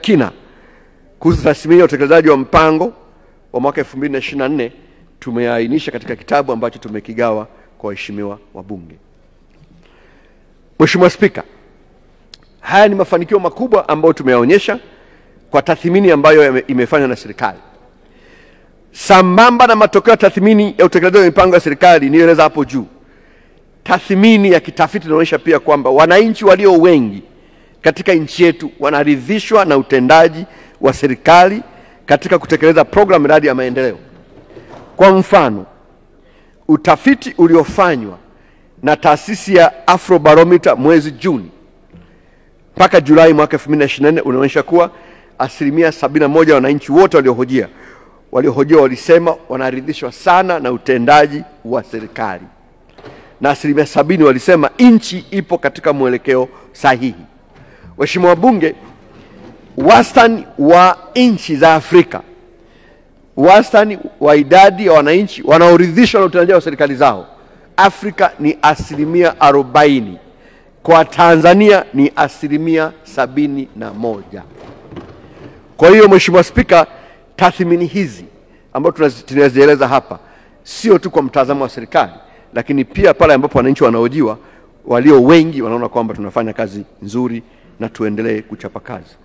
Kina kuhusu tathmini ya utekelezaji wa mpango wa mwaka 2024 tumeainisha katika kitabu ambacho tumekigawa kwa waheshimiwa wabunge. Mheshimiwa Spika, haya ni mafanikio makubwa ambayo tumeyaonyesha kwa tathmini ambayo imefanywa na serikali. Sambamba na matokeo ya tathmini ya utekelezaji wa mipango ya serikali nilieleza hapo juu, tathmini ya kitafiti inaonyesha pia kwamba wananchi walio wengi katika nchi yetu wanaridhishwa na utendaji wa serikali katika kutekeleza programu miradi ya maendeleo. Kwa mfano, utafiti uliofanywa na taasisi ya Afrobarometer mwezi Juni mpaka Julai mwaka 2024 unaonyesha kuwa 71% ya wananchi wote waliohojiwa walisema wanaridhishwa sana na utendaji wa serikali, na 70% walisema nchi ipo katika mwelekeo sahihi. Waheshimiwa wabunge, wastani wa nchi za Afrika, wastani wa idadi ya wananchi wanaoridhishwa na utendaji wa serikali zao, Afrika ni 40%, kwa Tanzania ni 71%. Kwa hiyo Mheshimiwa Spika, tathmini hizi ambazo tunazieleza hapa sio tu kwa mtazamo wa serikali, lakini pia pale ambapo wananchi wanahojiwa walio wengi wanaona kwamba tunafanya kazi nzuri na tuendelee kuchapa kazi.